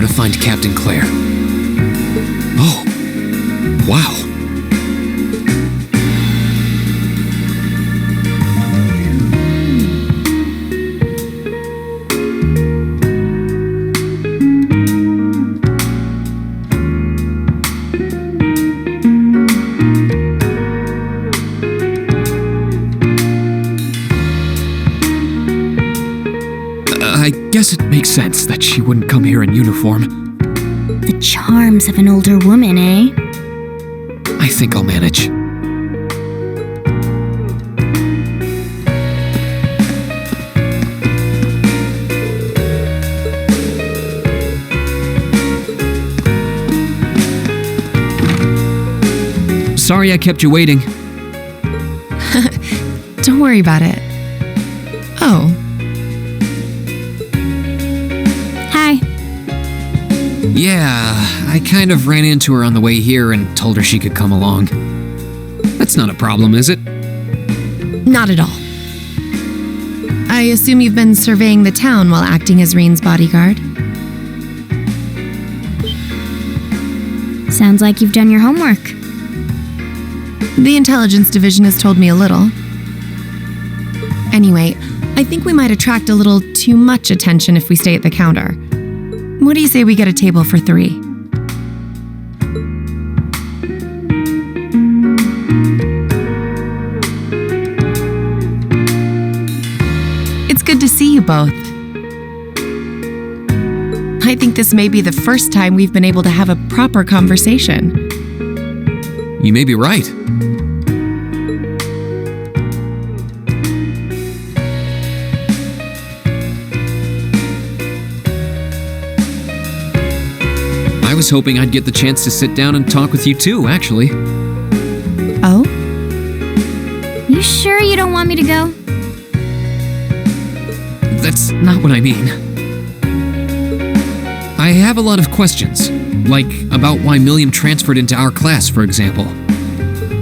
how to find Captain Claire. Oh, wow. I guess it makes sense that she wouldn't come here in uniform. The charms of an older woman, eh? I think I'll manage. Sorry I kept you waiting. Don't worry about it. Oh. Hi. Yeah, I kind of ran into her on the way here and told her she could come along. That's not a problem, is it? Not at all. I assume you've been surveying the town while acting as Rean's bodyguard? Sounds like you've done your homework. The intelligence division has told me a little. Anyway, I think we might attract a little too much attention if we stay at the counter. What do you say we get a table for 3? It's good to see you both. I think this may be the first time we've been able to have a proper conversation. You may be right. I was hoping I'd get the chance to sit down and talk with you too, actually. Oh? You sure you don't want me to go? That's not what I mean. I have a lot of questions, like about why Milliam transferred into our class, for example.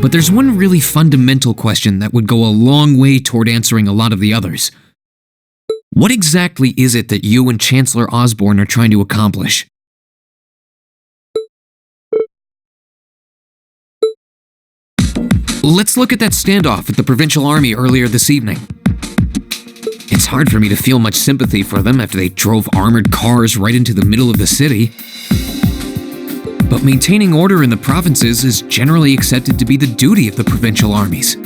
But there's one really fundamental question that would go a long way toward answering a lot of the others. What exactly is it that you and Chancellor Osborne are trying to accomplish? Let's look at that standoff at the Provincial Army earlier this evening. It's hard for me to feel much sympathy for them after they drove armored cars right into the middle of the city. But maintaining order in the provinces is generally accepted to be the duty of the provincial armies.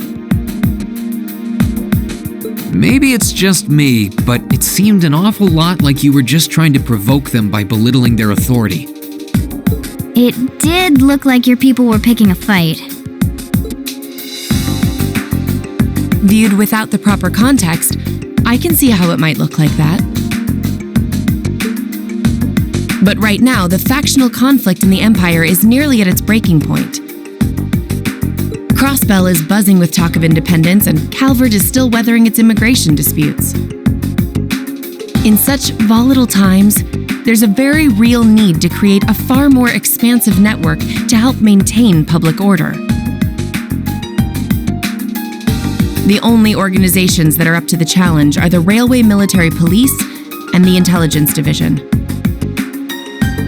Maybe it's just me, but it seemed an awful lot like you were just trying to provoke them by belittling their authority. It did look like your people were picking a fight. Viewed without the proper context, I can see how it might look like that. But right now, the factional conflict in the Empire is nearly at its breaking point. Crossbell is buzzing with talk of independence, and Calvert is still weathering its immigration disputes. In such volatile times, there's a very real need to create a far more expansive network to help maintain public order. The only organizations that are up to the challenge are the Railway Military Police and the Intelligence Division.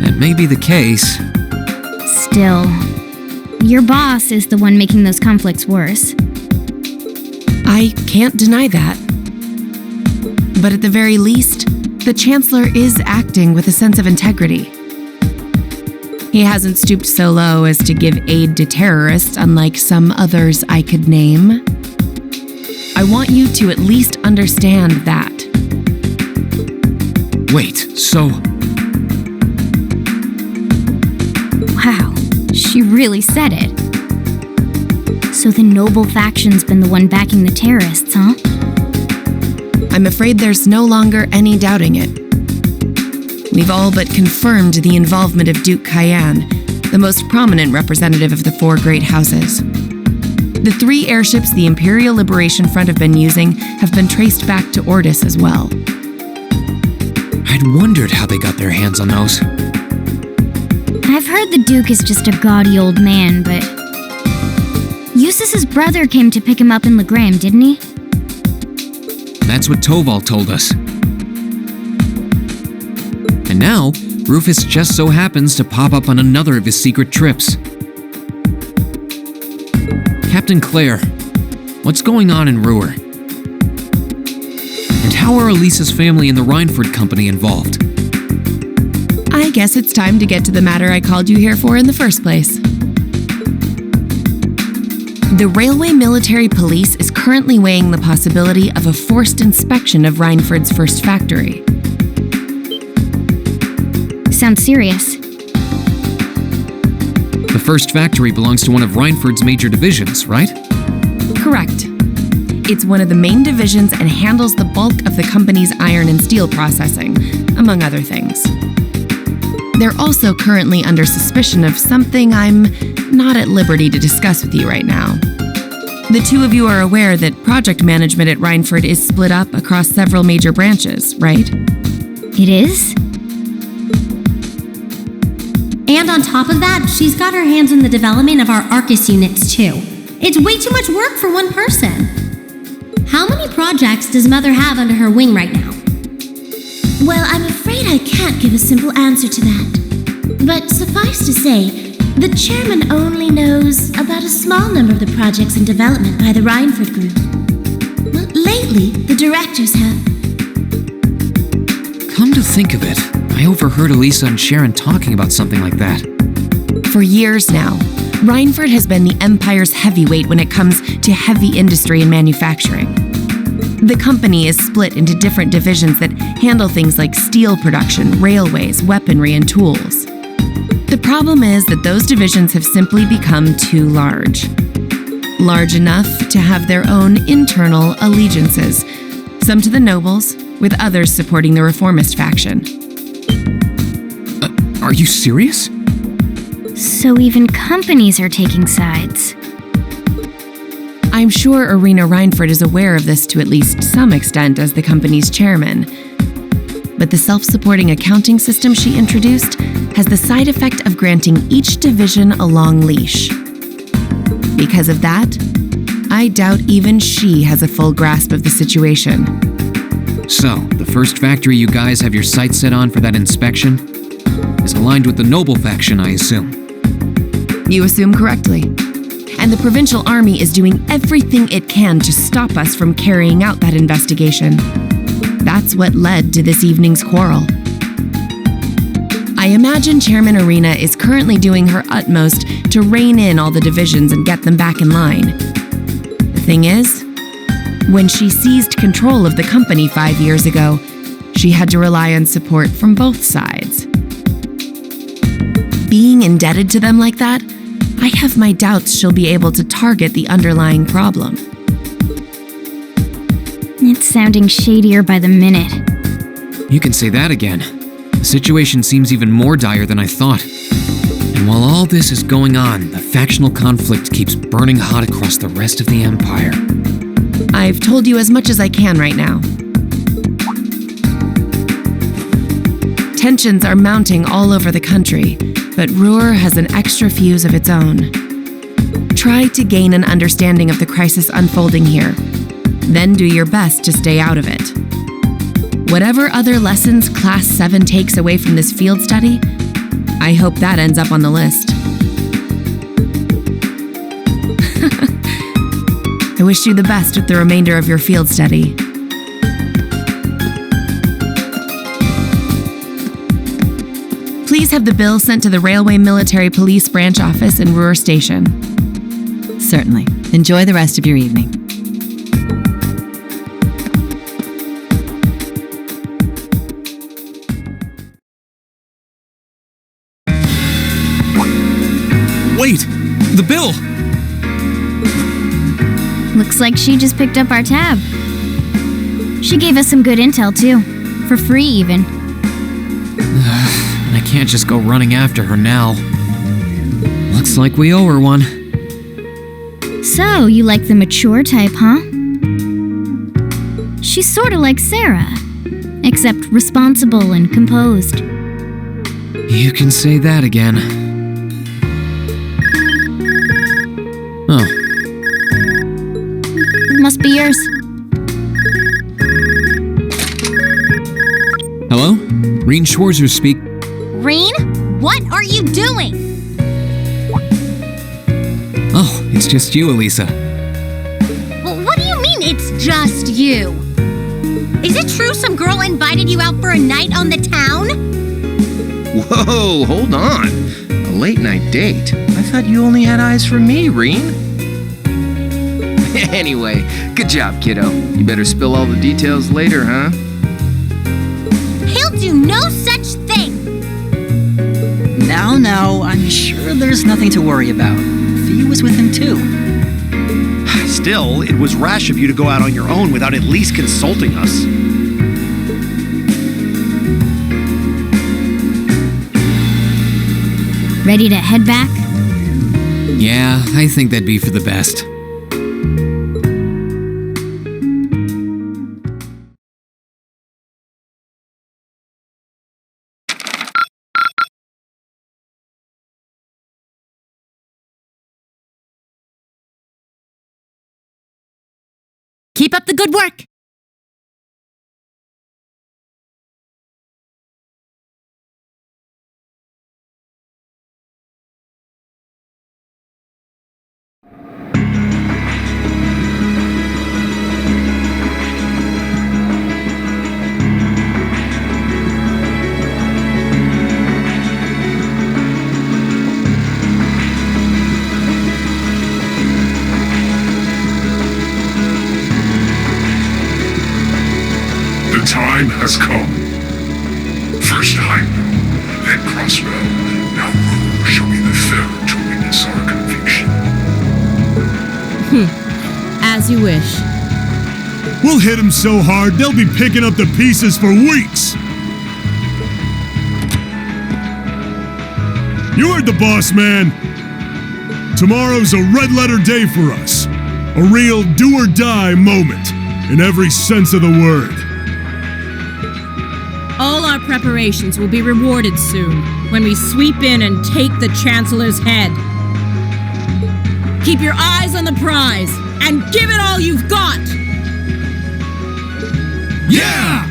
That may be the case. Still, your boss is the one making those conflicts worse. I can't deny that. But at the very least, the Chancellor is acting with a sense of integrity. He hasn't stooped so low as to give aid to terrorists, unlike some others I could name. I want you to at least understand that. Wait, so... Wow, she really said it. So the noble faction's been the one backing the terrorists, huh? I'm afraid there's no longer any doubting it. We've all but confirmed the involvement of Duke Cayenne, the most prominent representative of the 4 great houses. The 3 airships the Imperial Liberation Front have been using have been traced back to Ordis as well. I'd wondered how they got their hands on those. I've heard the Duke is just a gaudy old man, but... Eustace's brother came to pick him up in Legram, didn't he? That's what Toval told us. And And now, Rufus just so happens to pop up on another of his secret trips. Captain Claire, what's going on in Ruhr? And how are Elisa's family and the Reinford Company involved? I guess it's time to get to the matter I called you here for in the first place. The Railway Military Police is currently weighing the possibility of a forced inspection of Reinford's first factory. Sounds serious. The first factory belongs to one of Reinford's major divisions, right? Correct. It's one of the main divisions and handles the bulk of the company's iron and steel processing, among other things. They're also currently under suspicion of something I'm not at liberty to discuss with you right now. The two of you are aware that project management at Reinford is split up across several major branches, right? It is? And on top of that, she's got her hands in the development of our ARCUS units too. It's way too much work for one person. How many projects does Mother have under her wing right now? Well, I'm afraid I can't give a simple answer to that. But suffice to say, the chairman only knows about a small number of the projects in development by the Reinford Group. But lately, the directors have. Come to think of it, I overheard Elisa and Sharon talking about something like that. For years now, Reinford has been the Empire's heavyweight when it comes to heavy industry and manufacturing. The company is split into different divisions that handle things like steel production, railways, weaponry, and tools. The problem is that those divisions have simply become too large. Large enough to have their own internal allegiances, some to the nobles, with others supporting the reformist faction. Are you serious? So even companies are taking sides. I'm sure Irina Reinford is aware of this to at least some extent as the company's chairman. But the self-supporting accounting system she introduced has the side effect of granting each division a long leash. Because of that, I doubt even she has a full grasp of the situation. So, the first factory you guys have your sights set on for that inspection is aligned with the noble faction, I assume. You assume correctly. And the provincial army is doing everything it can to stop us from carrying out that investigation. That's what led to this evening's quarrel. I imagine Chairman Irina is currently doing her utmost to rein in all the divisions and get them back in line. The thing is, when she seized control of the company 5 years ago, she had to rely on support from both sides. Being indebted to them like that, I have my doubts she'll be able to target the underlying problem. It's sounding shadier by the minute. You can say that again. The situation seems even more dire than I thought. And while all this is going on, the factional conflict keeps burning hot across the rest of the Empire. I've told you as much as I can right now. Tensions are mounting all over the country, but Ruhr has an extra fuse of its own. Try to gain an understanding of the crisis unfolding here, then do your best to stay out of it. Whatever other lessons Class 7 takes away from this field study, I hope that ends up on the list. I wish you the best with the remainder of your field study. Please have the bill sent to the Railway Military Police Branch Office in Ruhr Station. Certainly. Enjoy the rest of your evening. Wait! The bill! Looks like she just picked up our tab. She gave us some good intel, too. For free, even. I can't just go running after her now. Looks like we owe her one. So, you like the mature type, huh? She's sorta like Sarah, except responsible and composed. You can say that again. Oh, Must be yours. hello? Hello? Rean Schwarzer speak. Rean, what are you doing? Oh, it's just you, Elisa. Well, what do you mean it's just you? Is it true some girl invited you out for a night on the town? Whoa, hold on. A late night date? I thought you only had eyes for me, Rean. Anyway, good job, kiddo. You better spill all the details later, huh? He'll do no such thing! Now, I'm sure there's nothing to worry about. Fee was with him too. Still, it was rash of you to go out on your own without at least consulting us. Ready to head back? Yeah, I think that'd be for the best. Keep up the good work. The time has come. First Heimdall, then Crossbow. Now who shall be the third to witness our conviction? As you wish. We'll hit them so hard, they'll be picking up the pieces for weeks. You heard the boss, man. Tomorrow's a red-letter day for us. A real do-or-die moment, in every sense of the word. All our preparations will be rewarded soon, when we sweep in and take the Chancellor's head. Keep your eyes on the prize, and give it all you've got! Yeah!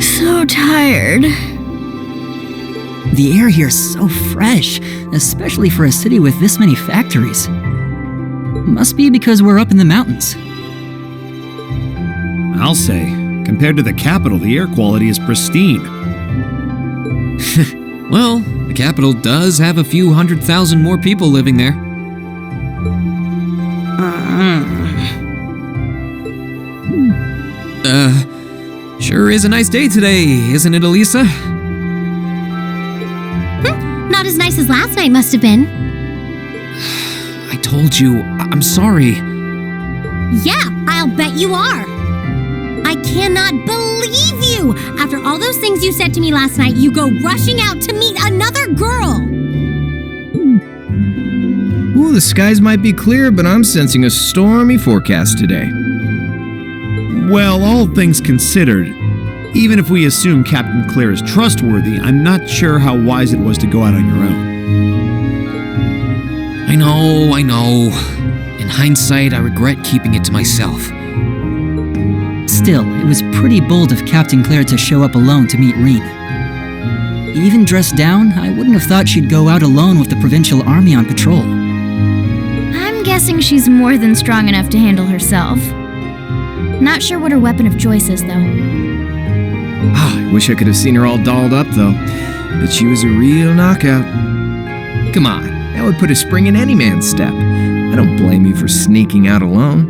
So tired. The air here's so fresh, especially for a city with this many factories. Must be because we're up in the mountains. I'll say, compared to the capital, the air quality is pristine. Well, the capital does have a few 100,000 more people living there. Sure is a nice day today, isn't it, Elisa? Not as nice as last night must have been. I told you, I'm sorry. Yeah, I'll bet you are. I cannot believe you! After all those things you said to me last night, you go rushing out to meet another girl! Ooh, the skies might be clear, but I'm sensing a stormy forecast today. Well, all things considered, even if we assume Captain Claire is trustworthy, I'm not sure how wise it was to go out on your own. I know. In hindsight, I regret keeping it to myself. Still, it was pretty bold of Captain Claire to show up alone to meet Rean. Even dressed down, I wouldn't have thought she'd go out alone with the provincial army on patrol. I'm guessing she's more than strong enough to handle herself. Not sure what her weapon of choice is, though. I wish I could have seen her all dolled up, though. But she was a real knockout. Come on, that would put a spring in any man's step. I don't blame you for sneaking out alone.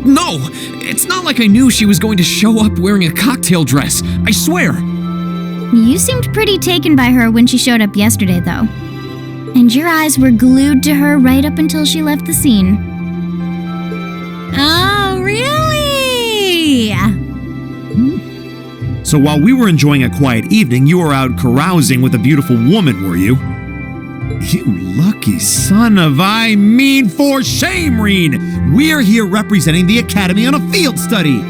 No! It's not like I knew she was going to show up wearing a cocktail dress. I swear! You seemed pretty taken by her when she showed up yesterday, though. And your eyes were glued to her right up until she left the scene. Oh, really? So while we were enjoying a quiet evening, you were out carousing with a beautiful woman, were you? You lucky son of for shame, Rean! We're here representing the Academy on a field study!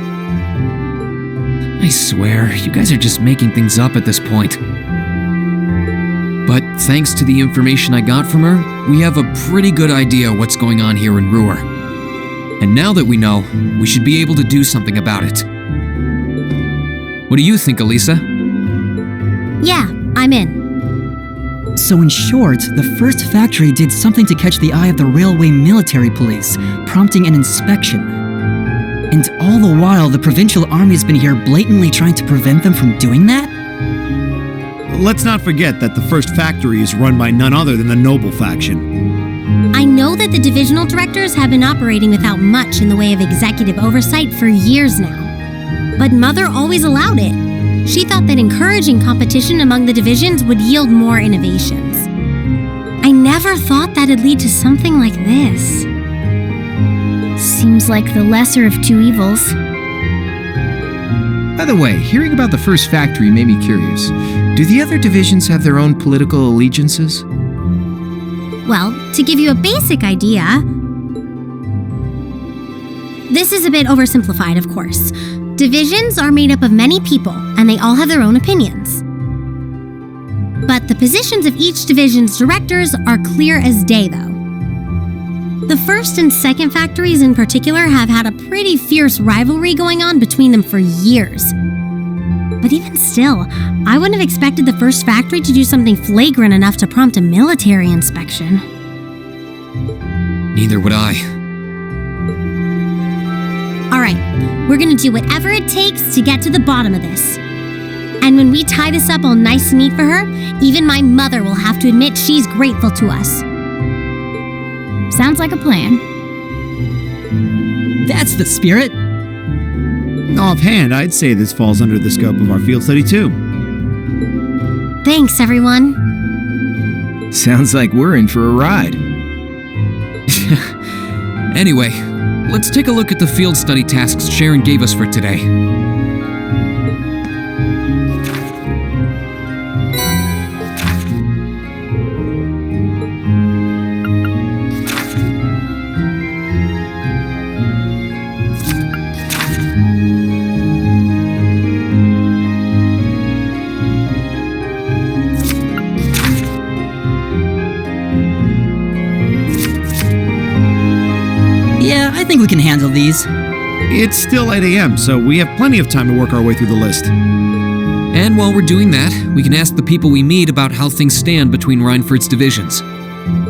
I swear, you guys are just making things up at this point. But thanks to the information I got from her, we have a pretty good idea what's going on here in Ruhr. And now that we know, we should be able to do something about it. What do you think, Elisa? Yeah, I'm in. So in short, the first factory did something to catch the eye of the railway military police, prompting an inspection. And all the while, the provincial army has been here blatantly trying to prevent them from doing that? Let's not forget that the first factory is run by none other than the Noble faction. I know that the divisional directors have been operating without much in the way of executive oversight for years now. But Mother always allowed it. She thought that encouraging competition among the divisions would yield more innovations. I never thought that'd lead to something like this. Seems like the lesser of two evils. By the way, hearing about the first factory made me curious. Do the other divisions have their own political allegiances? Well, to give you a basic idea, this is a bit oversimplified, of course. Divisions are made up of many people, and they all have their own opinions. But the positions of each division's directors are clear as day, though. The first and second factories in particular have had a pretty fierce rivalry going on between them for years. But even still, I wouldn't have expected the first factory to do something flagrant enough to prompt a military inspection. Neither would I. Alright, we're gonna do whatever it takes to get to the bottom of this. And when we tie this up all nice and neat for her, even my mother will have to admit she's grateful to us. Sounds like a plan. That's the spirit. Offhand, I'd say this falls under the scope of our field study too. Thanks, everyone. Sounds like we're in for a ride. Anyway, let's take a look at the field study tasks Sharon gave us for today. Yeah, I think we can handle these. It's still 8 a.m., so we have plenty of time to work our way through the list. And while we're doing that, we can ask the people we meet about how things stand between Reinford's divisions.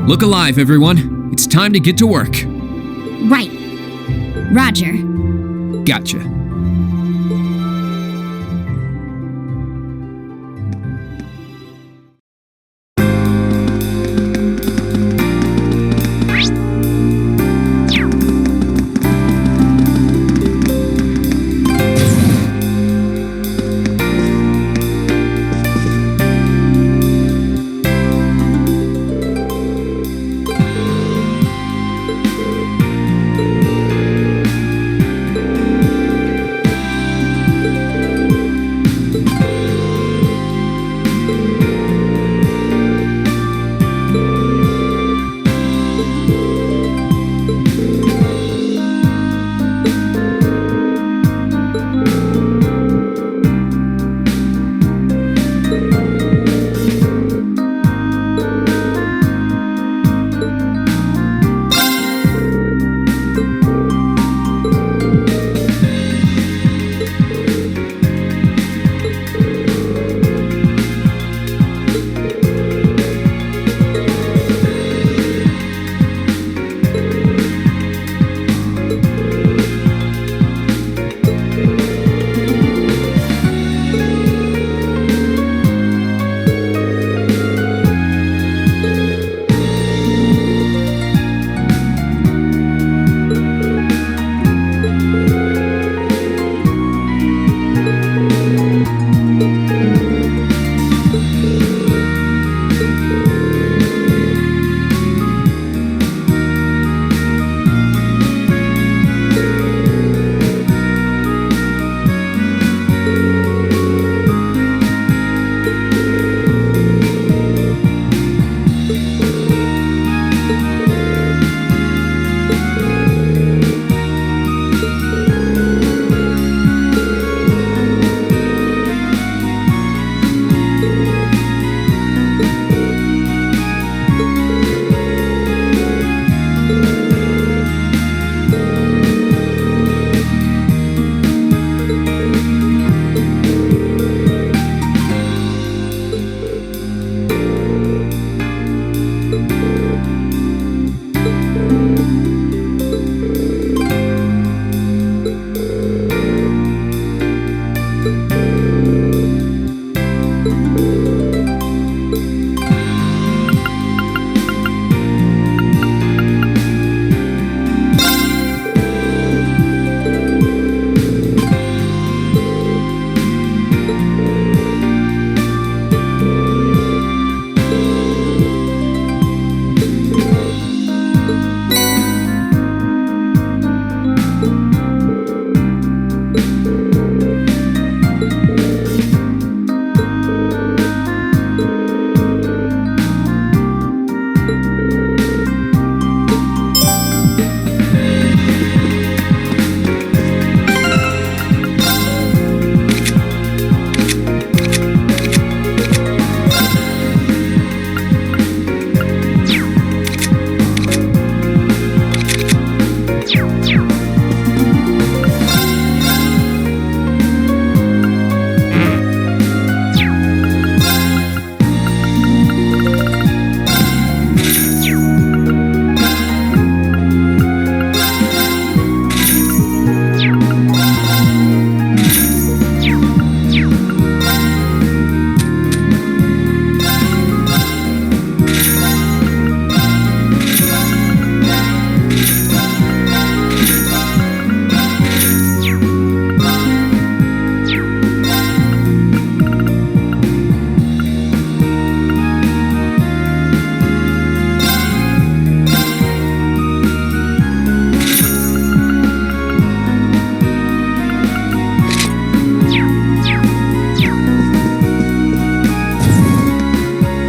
Look alive, everyone. It's time to get to work. Right. Roger. Gotcha. Rean.